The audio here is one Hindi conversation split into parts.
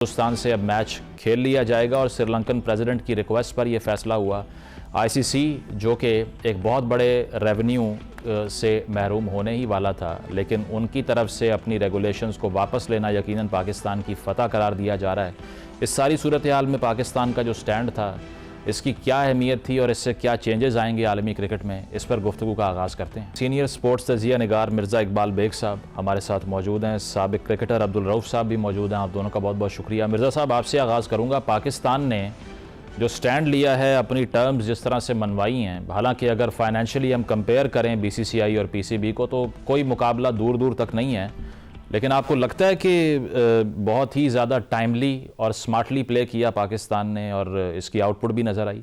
हिंदुस्तान से अब मैच खेल लिया जाएगा और श्रीलंकन प्रेसिडेंट की रिक्वेस्ट पर यह फैसला हुआ। आईसीसी जो कि एक बहुत बड़े रेवेन्यू से महरूम होने ही वाला था, लेकिन उनकी तरफ से अपनी रेगुलेशंस को वापस लेना यकीनन पाकिस्तान की फतह करार दिया जा रहा है। इस सारी सूरत हाल में पाकिस्तान का जो स्टैंड था, इसकी क्या अहमियत थी और इससे क्या चेंजेस आएंगे आलमी क्रिकेट में, इस पर गुफ्तगू का आगाज़ करते हैं। सीनियर स्पोर्ट्स तजिया निगार मिर्ज़ा इकबाल बेग साहब हमारे साथ मौजूद हैं। साबिक क्रिकेटर अब्दुल रऊफ साहब भी मौजूद हैं। आप दोनों का बहुत बहुत शुक्रिया। मिर्ज़ा साहब, आपसे आगाज़ करूँगा। पाकिस्तान ने जो स्टैंड लिया है, अपनी टर्म्स जिस तरह से मनवाई हैं, हालांकि अगर फाइनेंशियली हम कंपेयर करें बीसीसीआई और पीसीबी को तो कोई मुकाबला दूर दूर तक नहीं है, लेकिन आपको लगता है कि बहुत ही ज़्यादा टाइमली और स्मार्टली प्ले किया पाकिस्तान ने और इसकी आउटपुट भी नज़र आई?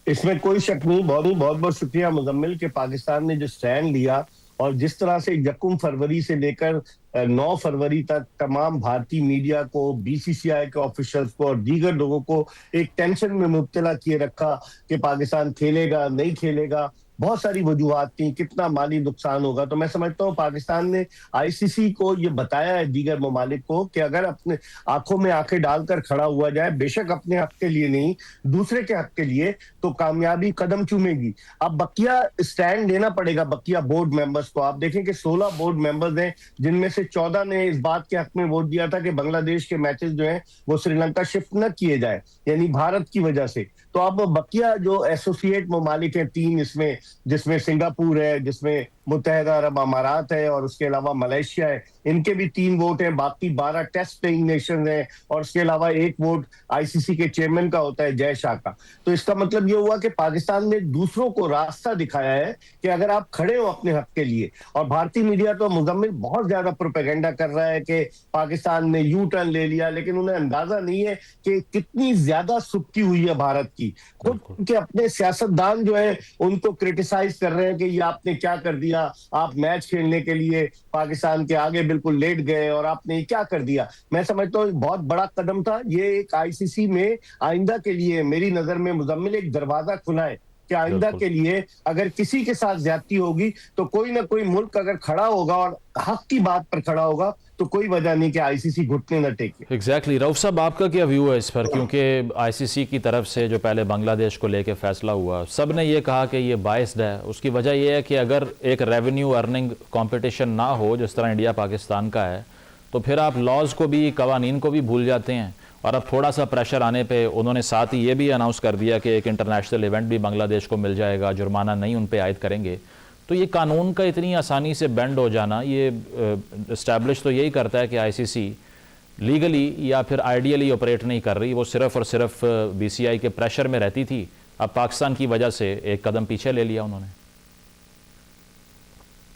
इसमें कोई शक नहीं। बहुत बहुत शुक्रिया मुजम्मिल के पाकिस्तान ने जो स्टैंड लिया और जिस तरह से 1 फरवरी से लेकर 9 फरवरी तक तमाम भारतीय मीडिया को, बीसीसीआई के ऑफिशियल्स को और दीगर लोगों को एक टेंशन में मुब्तला किए रखा कि पाकिस्तान खेलेगा नहीं खेलेगा। बहुत सारी वजूहात थी, कितना माली नुकसान होगा। तो मैं समझता हूँ पाकिस्तान ने आईसीसी को ये बताया है, दीगर ममालिक को, कि अगर अपने आंखों में आंखें डालकर खड़ा हुआ जाए, बेशक अपने हक के लिए नहीं, दूसरे के हक के लिए, तो कामयाबी कदम चूमेगी। अब बकिया स्टैंड लेना पड़ेगा बकिया बोर्ड मेंबर्स को। आप देखें कि 16 बोर्ड मेंबर्स हैं, जिनमें से 14 ने इस बात के हक में वोट दिया था कि बांग्लादेश के मैचेस जो हैं वो श्रीलंका शिफ्ट न किए जाए, यानी भारत की वजह से। तो अब बकिया जो एसोसिएट ममालिक हैं 3 इसमें, जिसमें सिंगापुर है, जिसमें मुत्तहिदा अरब अमारात है और उसके अलावा मलेशिया है, इनके भी 3 वोट हैं। बाकी 12 टेस्ट प्लेइंग नेशन हैं और उसके अलावा 1 वोट आईसीसी के चेयरमैन का होता है, जय शाह का। तो इसका मतलब ये हुआ कि पाकिस्तान ने दूसरों को रास्ता दिखाया है कि अगर आप खड़े हो अपने हक के लिए। और भारतीय मीडिया तो मुजम्मिल बहुत ज्यादा प्रोपेगेंडा कर रहा है कि पाकिस्तान ने यू टर्न ले लिया, लेकिन उन्हें अंदाजा नहीं है कि कितनी ज्यादा सुक्की हुई है भारत की। खुद के अपने सियासतदान जो है उनको क्रिटिसाइज कर रहे हैं कि ये आपने क्या कर दिया, आप मैच खेलने के लिए पाकिस्तान के आगे बिल्कुल लेट गए और आपने ये क्या कर दिया। मैं समझता हूँ बहुत बड़ा कदम था ये। एक आईसीसी में आइंदा के लिए मेरी नजर में मुजम्मिल एक दरवाजा खुला है कि आइंदा के लिए अगर किसी के साथ ज्यादती होगी तो कोई ना कोई मुल्क अगर खड़ा होगा और हक की बात पर खड़ा होगा तो कोई वजह नहीं कि आईसीसी घुटने न टेके। एग्जैक्टली। रऊफ साहब, आपका क्या व्यू है इस पर? क्योंकि आईसीसी की तरफ से जो पहले बांग्लादेश को लेकर फैसला हुआ, सब ने ये कहा कि ये बायस्ड है। उसकी वजह यह है कि अगर एक रेवेन्यू अर्निंग कंपटीशन ना हो जिस तरह इंडिया पाकिस्तान का है, तो फिर आप लॉज को भी, कवानीन को भी भूल जाते हैं। और अब थोड़ा सा प्रेशर आने पे उन्होंने साथ ही ये भी अनाउंस कर दिया कि एक इंटरनेशनल इवेंट भी बांग्लादेश को मिल जाएगा, जुर्माना नहीं उन पे आयद करेंगे। तो ये कानून का इतनी आसानी से बेंड हो जाना, ये इस्टेब्लिश तो यही करता है कि आईसीसी लीगली या फिर आइडियली ऑपरेट नहीं कर रही, वो सिर्फ और सिर्फ बीसीआई के प्रेशर में रहती थी। अब पाकिस्तान की वजह से एक कदम पीछे ले लिया उन्होंने।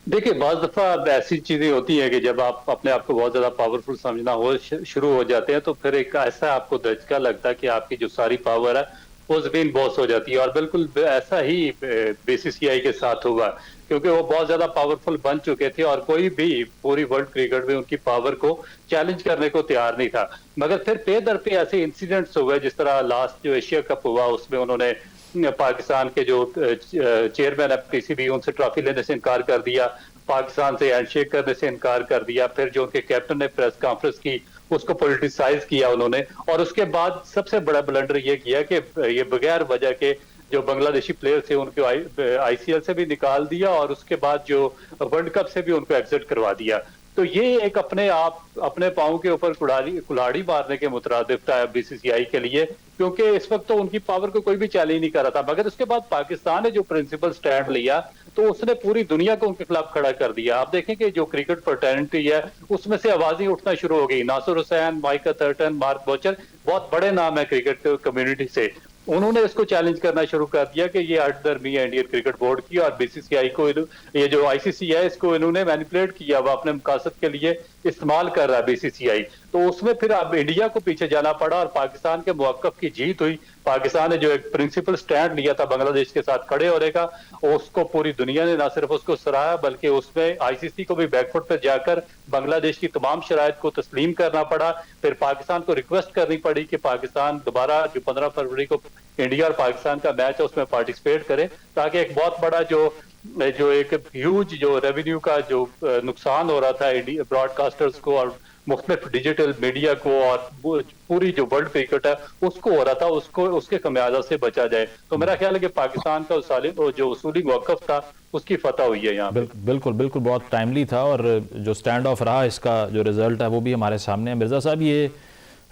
देखिए, बाज़ दफ़ा ऐसी चीजें होती हैं कि जब आप अपने आप को बहुत ज्यादा पावरफुल समझना हो शुरू हो जाते हैं तो फिर एक ऐसा आपको धचका लगता है कि आपकी जो सारी पावर है वो जमीन बॉस हो जाती है। और बिल्कुल ऐसा ही बीसीसीआई के साथ हुआ, क्योंकि वो बहुत ज्यादा पावरफुल बन चुके थे और कोई भी पूरी वर्ल्ड क्रिकेट में उनकी पावर को चैलेंज करने को तैयार नहीं था। मगर फिर पे दर पे ऐसे इंसिडेंट्स हुए, जिस तरह लास्ट जो एशिया कप हुआ उसमें उन्होंने पाकिस्तान के जो चेयरमैन है पीसीबी, उनसे ट्रॉफी लेने से इनकार कर दिया, पाकिस्तान से हैंडशेक करने से इनकार कर दिया। फिर जो उनके कैप्टन ने प्रेस कॉन्फ्रेंस की उसको पॉलिटिसाइज किया उन्होंने। और उसके बाद सबसे बड़ा ब्लंडर ये किया कि ये बगैर वजह के जो बांग्लादेशी प्लेयर थे उनको आईसीएल से भी निकाल दिया और उसके बाद जो वर्ल्ड कप से भी उनको एग्जिट करवा दिया। तो ये एक अपने आप अपने पांव के ऊपर कुल्हाड़ी मारने के मुतरादिफ था बीसीसीआई के लिए, क्योंकि इस वक्त तो उनकी पावर को कोई भी चैलेंज नहीं कर रहा था। मगर उसके बाद पाकिस्तान ने जो प्रिंसिपल स्टैंड लिया तो उसने पूरी दुनिया को उनके खिलाफ खड़ा कर दिया। आप देखें कि जो क्रिकेट फ्रेटर्निटी है उसमें से आवाजें उठना शुरू हो गई। Nasser Hussain, Michael Atherton, Mark Boucher, बहुत बड़े नाम है क्रिकेट कम्युनिटी से, उन्होंने इसको चैलेंज करना शुरू कर दिया कि ये हठधर्मी है इंडियन क्रिकेट बोर्ड की और बीसीसीआई को, ये जो आईसीसी है इसको इन्होंने मैनिपुलेट किया, वो अपने मकसद के लिए इस्तेमाल कर रहा है बीसीसीआई। तो उसमें फिर अब इंडिया को पीछे जाना पड़ा और पाकिस्तान के मौक़िफ़ की जीत हुई। पाकिस्तान ने जो एक प्रिंसिपल स्टैंड लिया था बांग्लादेश के साथ खड़े होने का, उसको पूरी दुनिया ने ना सिर्फ उसको सराहा बल्कि उसमें आईसीसी को भी बैकफुट पर जाकर बांग्लादेश की तमाम शराइत को तस्लीम करना पड़ा। फिर पाकिस्तान को रिक्वेस्ट करनी पड़ी कि पाकिस्तान दोबारा जो 15 फरवरी को इंडिया और पाकिस्तान का मैच है उसमें पार्टिसिपेट करे, ताकि एक बहुत बड़ा जो एक ह्यूज जो रेवेन्यू का जो नुकसान हो रहा था ब्रॉडकास्टर्स को और मुख्तलिफ डिजिटल मीडिया को और पूरी जो वर्ल्ड क्रिकेट है उसको हो रहा था, उसको उसके खमियाजा से बचा जाए। तो मेरा ख्याल है कि पाकिस्तान का जो उसूली मौक़िफ़ था उसकी फतह हुई है यहाँ पे। बिल्कुल बिल्कुल, बहुत टाइमली था और जो स्टैंड ऑफ रहा इसका जो रिजल्ट है वो भी हमारे सामने है। मिर्ज़ा साहब, ये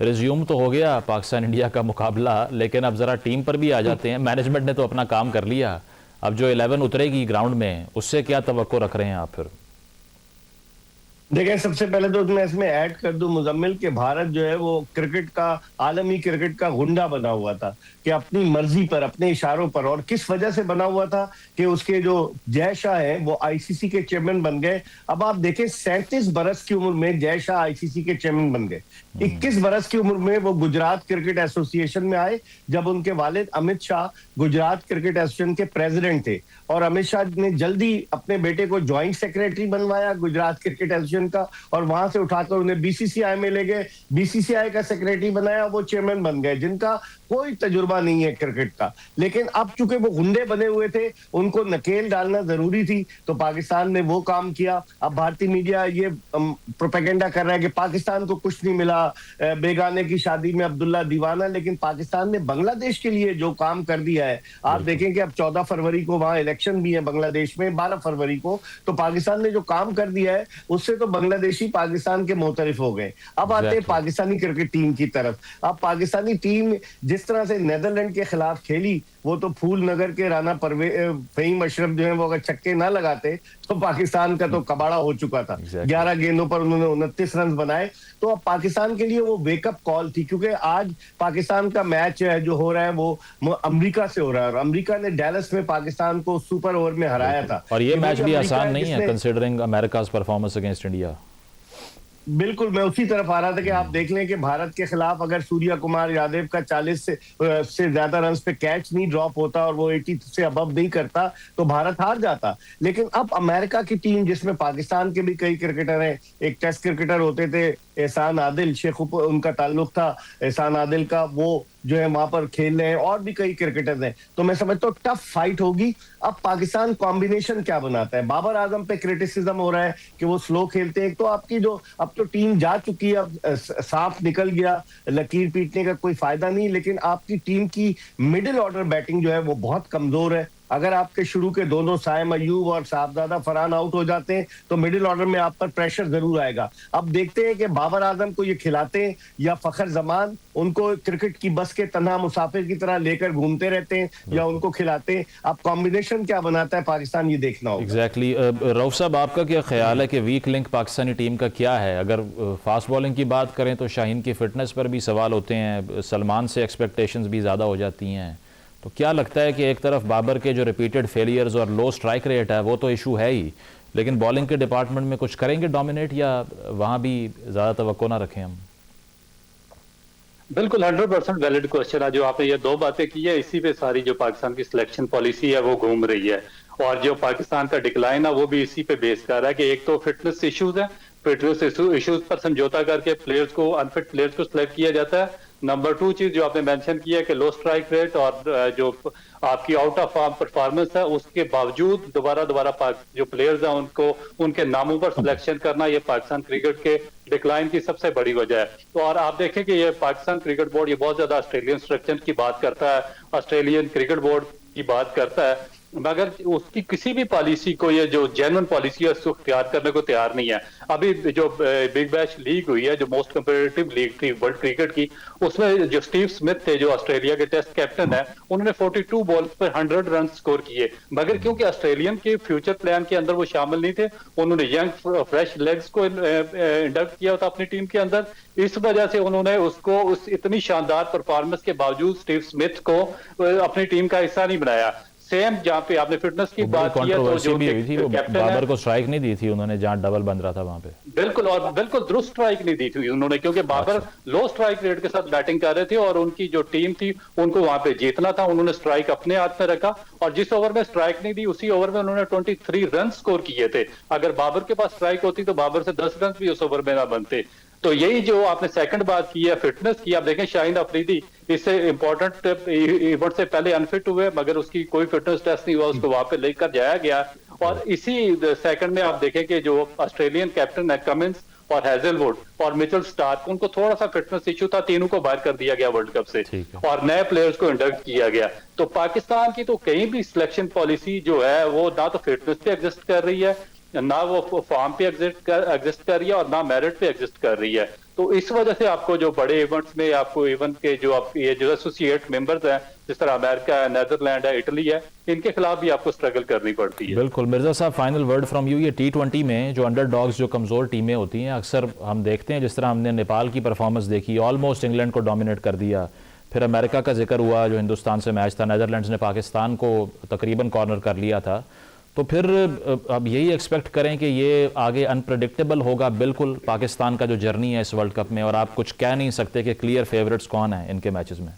रिज्यूम तो हो गया पाकिस्तान इंडिया का मुकाबला, लेकिन अब ज़रा टीम पर भी आ जाते हैं। मैनेजमेंट ने तो अपना काम कर लिया, अब जो 11 उतरेगी ग्राउंड में उससे क्या तवक्को रख रहे हैं आप फिर? देखिए, सबसे पहले तो मैं इसमें ऐड कर दूं मुजम्मिल के भारत जो है वो क्रिकेट का, आलमी क्रिकेट का गुंडा बना हुआ था कि अपनी मर्जी पर, अपने इशारों पर। और किस वजह से बना हुआ था कि उसके जो जय शाह है वो आईसीसी के चेयरमैन बन गए। अब आप देखें, 37 बरस की उम्र में जय शाह आईसीसी के चेयरमैन बन गए। 21 बरस की उम्र में वो गुजरात क्रिकेट एसोसिएशन में आए, जब उनके वालिद अमित शाह गुजरात क्रिकेट एसोसिएशन के प्रेसिडेंट थे। और अमित शाह ने जल्दी अपने बेटे को ज्वाइंट सेक्रेटरी बनवाया गुजरात क्रिकेट एसोसिएशन का, और वहां से उठाकर उन्हें बीसीसीआई में ले गए, बीसीसीआई का सेक्रेटरी बनाया, वो चेयरमैन बन गए, जिनका कोई तजुर्बा नहीं है क्रिकेट का। लेकिन अब चूंकि वो गुंडे बने हुए थे, उनको नकेल डालना जरूरी थी, तो पाकिस्तान ने वो काम किया। अब भारतीय मीडिया ये प्रोपेगेंडा कर रहा है कि पाकिस्तान को कुछ नहीं मिला, बेगाने की शादी में अब्दुल्ला दीवाना, लेकिन पाकिस्तान ने बांग्लादेश के लिए जो काम कर दिया है, आप देखें कि अब 14 फरवरी को वहां इलेक्शन भी है बांग्लादेश में, 12 फरवरी को, तो पाकिस्तान ने जो काम कर दिया है उससे तो बांग्लादेशी पाकिस्तान के मोतरफ हो गए। अब आते हैं पाकिस्तानी क्रिकेट टीम की तरफ। अब पाकिस्तानी टीम जिस तरह से नेदरलैंड के खिलाफ खेली, वो तो फूल नगर के राना फहीम अशरफ जो है वो अगर छक्के ना लगाते तो पाकिस्तान का तो कबाड़ा हो चुका था। 11 गेंदों पर उन्होंने 29 रन बनाए। तो अब पाकिस्तान के लिए वो वेकअप कॉल थी, क्योंकि आज पाकिस्तान का मैच है जो हो रहा है वो अमेरिका से हो रहा है, और अमेरिका ने डैलस में पाकिस्तान को सुपर ओवर में हराया था। और ये मैच भी आसान नहीं है कंसीडरिंग अमेरिका's परफॉर्मेंस अगेंस्ट इंडिया। बिल्कुल, मैं उसी तरफ आ रहा था कि आप देख लें कि भारत के खिलाफ अगर सूर्या कुमार यादव का 40 से ज्यादा रन पे कैच नहीं ड्रॉप होता और वो 80 से अबव नहीं करता तो भारत हार जाता। लेकिन अब अमेरिका की टीम, जिसमें पाकिस्तान के भी कई क्रिकेटर हैं, एक टेस्ट क्रिकेटर होते थे एहसान आदिल, शेख उनका ताल्लुक था एहसान आदिल का, वो जो है वहां पर खेल रहे हैं, और भी कई क्रिकेटर्स हैं। तो मैं समझता हूँ टफ फाइट होगी। अब पाकिस्तान कॉम्बिनेशन क्या बनाता है? बाबर आजम पे क्रिटिसिज्म हो रहा है कि वो स्लो खेलते हैं। तो आपकी जो अब तो टीम जा चुकी है, अब साफ निकल गया, लकीर पीटने का कोई फायदा नहीं। लेकिन आपकी टीम की मिडिल ऑर्डर बैटिंग जो है वो बहुत कमजोर है। अगर आपके शुरू के दोनों साइम अयूब और साहबजादा फरहान आउट हो जाते हैं तो मिडिल ऑर्डर में आप पर प्रेशर जरूर आएगा। अब देखते हैं कि बाबर आजम को ये खिलाते हैं या फखर जमान उनको क्रिकेट की बस के तन्हा मुसाफिर की तरह लेकर घूमते रहते हैं या उनको खिलाते हैं। अब कॉम्बिनेशन क्या बनाता है पाकिस्तान, ये देखना होगा। एग्जैक्टली। रऊफ साहब, आपका क्या ख्याल है कि वीक लिंक पाकिस्तानी टीम का क्या है? अगर फास्ट बॉलिंग की बात करें तो शाहीन की फिटनेस पर भी सवाल होते हैं, सलमान से एक्सपेक्टेशंस भी ज़्यादा हो जाती हैं। तो क्या लगता है कि एक तरफ बाबर के जो रिपीटेड फेलियर्स और लो स्ट्राइक रेट है वो तो इशू है ही, लेकिन बॉलिंग के डिपार्टमेंट में कुछ करेंगे डोमिनेट, या वहाँ भी ज़्यादा तवक्को ना रखें हम? बिल्कुल 100% वैलिड क्वेश्चन है जो आपने ये दो बातें की है, इसी पे सारी जो पाकिस्तान की सिलेक्शन पॉलिसी है वो घूम रही है। और जो पाकिस्तान का डिक्लाइन है वो भी इसी पे बेस कर रहा है कि एक तो फिटनेस इश्यूज है, फिटनेस इश्यूज पर समझौता करके प्लेयर्स को, अनफिट प्लेयर्स को सिलेक्ट किया जाता है। नंबर 2 चीज जो आपने मेंशन की है कि लो स्ट्राइक रेट और जो आपकी आउट ऑफ फॉर्म परफॉर्मेंस है उसके बावजूद दोबारा जो प्लेयर्स हैं उनको उनके नामों पर सिलेक्शन करना, ये पाकिस्तान क्रिकेट के डिक्लाइन की सबसे बड़ी वजह है। तो और आप देखें कि ये पाकिस्तान क्रिकेट बोर्ड ये बहुत ज्यादा ऑस्ट्रेलियन स्ट्रक्चर की बात करता है, ऑस्ट्रेलियन क्रिकेट बोर्ड की बात करता है, मगर उसकी किसी भी पॉलिसी को, ये जो जेन्युइन पॉलिसी है उसको इख्तियार करने को तैयार नहीं है। अभी जो बिग बैश लीग हुई है, जो मोस्ट कंपेटिटिव लीग थी वर्ल्ड क्रिकेट की, उसमें जो स्टीव स्मिथ थे जो ऑस्ट्रेलिया के टेस्ट कैप्टन है, उन्होंने 42 बॉल पर 100 रन स्कोर किए, मगर क्योंकि ऑस्ट्रेलियन के फ्यूचर प्लान के अंदर वो शामिल नहीं थे, उन्होंने यंग फ्रेश लेग्स को इंडक्ट किया था अपनी टीम के अंदर। इस वजह से उन्होंने उसको उस इतनी शानदार परफॉर्मेंस के बावजूद स्टीव स्मिथ को अपनी टीम का हिस्सा नहीं बनाया। सेम जहां पे आपने फिटनेस की बात की है तो जो भी हुई थी, वो बाबर को स्ट्राइक नहीं दी थी उन्होंने जहां डबल बन रहा था वहां पे। बिल्कुल, और बिल्कुल दुरुस्त स्ट्राइक नहीं दी थी उन्होंने, क्योंकि बाबर लो स्ट्राइक रेट के साथ बैटिंग कर रहे थे और उनकी जो टीम थी उनको वहां पे जीतना था। उन्होंने स्ट्राइक अपने हाथ में रखा और जिस ओवर में स्ट्राइक नहीं दी उसी ओवर में उन्होंने 23 रन स्कोर किए थे। अगर बाबर के पास स्ट्राइक होती तो बाबर से 10 रन भी उस ओवर में ना बनते। तो यही जो आपने सेकंड बात की है फिटनेस की, आप देखें शाहीन अफरीदी इससे इंपॉर्टेंट इवेंट से पहले अनफिट हुए, मगर उसकी कोई फिटनेस टेस्ट नहीं हुआ, उसको वहां पे लेकर जाया गया। और इसी सेकंड में आप देखें कि जो ऑस्ट्रेलियन कैप्टन है कमिंस और हैजलवुड और मिचेल स्टार्क, उनको थोड़ा सा फिटनेस इशू था, तीनों को बाहर कर दिया गया वर्ल्ड कप से और नए प्लेयर्स को इंडक्ट किया गया। तो पाकिस्तान की तो कहीं भी सिलेक्शन पॉलिसी जो है वो ना तो फिटनेस पे एग्जिस्ट कर रही है, ना वो फॉर्म पे एग्जिस्ट कर रही है और ना मेरिट पे एग्जिस्ट कर रही है। तो इस वजह से आपको जो बड़े इवेंट्स में आपको इवेंट के जो आप ये जो एसोसिएट मेंबर्स हैं, जिस तरह अमेरिका है, नेदरलैंड है, इटली है, इनके खिलाफ भी आपको स्ट्रगल करनी पड़ती है। बिल्कुल। मिर्जा साहब, फाइनल वर्ड फ्रॉम यू। ये T20 में जो अंडरडॉग्स, जो कमज़ोर टीमें होती हैं, अक्सर हम देखते हैं, जिस तरह हमने नेपाल की परफॉर्मेंस देखी, ऑलमोस्ट इंग्लैंड को डोमिनेट कर दिया, फिर अमेरिका का जिक्र हुआ जो हिंदुस्तान से मैच था, नेदरलैंड्स ने पाकिस्तान को तकरीबन कॉर्नर कर लिया था। तो फिर अब यही एक्सपेक्ट करें कि ये आगे अनप्रडिक्टेबल होगा बिल्कुल पाकिस्तान का जो जर्नी है इस वर्ल्ड कप में, और आप कुछ कह नहीं सकते कि क्लियर फेवरेट्स कौन है इनके मैचेस में।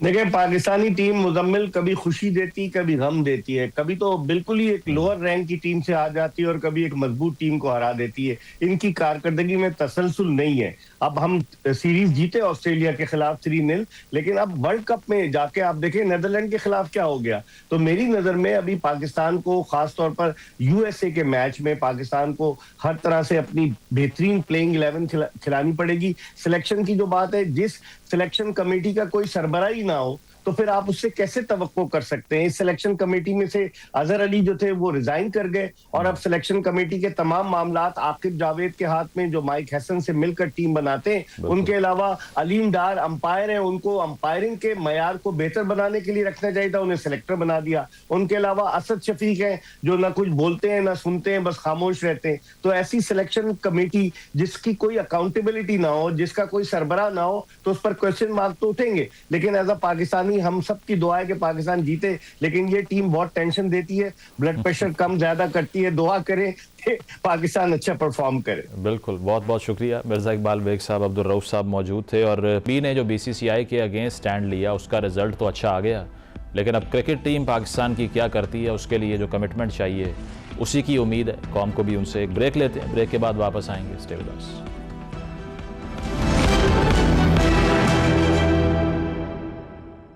देखिए, पाकिस्तानी टीम मुजम्मिल कभी खुशी देती, कभी गम देती है, कभी तो बिल्कुल ही एक लोअर रैंक की टीम से आ जाती है और कभी एक मजबूत टीम को हरा देती है। इनकी कारकर्दगी में तसलसल नहीं है। अब हम सीरीज जीते ऑस्ट्रेलिया के खिलाफ 3-0, लेकिन अब वर्ल्ड कप में जाके आप देखें नेदरलैंड के खिलाफ क्या हो गया। तो मेरी नजर में अभी पाकिस्तान को खासतौर पर यूएसए के मैच में पाकिस्तान को हर तरह से अपनी बेहतरीन प्लेइंग 11 खिलानी पड़ेगी। सिलेक्शन की जो बात है, जिस सिलेक्शन कमेटी का कोई सरबराही ना हो तो फिर आप उससे कैसे तवक्को कर सकते हैं। इस सिलेक्शन कमेटी में से अजहर अली जो थे वो रिजाइन कर गए और अब सिलेक्शन कमेटी के तमाम मामलात आकिब जावेद के हाथ में, जो माइक हसन से मिलकर टीम बनाते हैं। उनके अलावा अलीम डार अंपायर हैं, उनको अंपायरिंग के मयार को बेहतर बनाने के लिए रखना चाहिए था, उन्हें सिलेक्टर बना दिया। उनके अलावा असद शफीक हैं जो ना कुछ बोलते हैं ना सुनते हैं, बस खामोश रहते हैं। तो ऐसी सिलेक्शन कमेटी जिसकी कोई अकाउंटेबिलिटी ना हो, जिसका कोई सरबराह ना हो, तो उस पर क्वेश्चन मार्क तो उठेंगे। लेकिन एज अ पाकिस्तानी हम सब की दुआ है कि पाकिस्तान जीते, लेकिन ये टीम बहुत टेंशन देती है, ब्लड प्रेशर कम ज्यादा करती है। दुआ करें कि पाकिस्तान अच्छा परफॉर्म करे। बिल्कुल, बहुत बहुत शुक्रिया। मिर्जा इकबाल बेग साहब, अब्दुल रऊफ साहब मौजूद थे। और पी ने जो BCCI के अगेंस्ट स्टैंड लिया उसका रिजल्ट तो अच्छा आ गया, लेकिन अब क्रिकेट टीम पाकिस्तान की क्या करती है उसके लिए जो कमिटमेंट चाहिए उसी की उम्मीद है कौम को भी उनसे। एक ब्रेक लेते हैं, ब्रेक के बाद वापस आएंगे। Stay with us.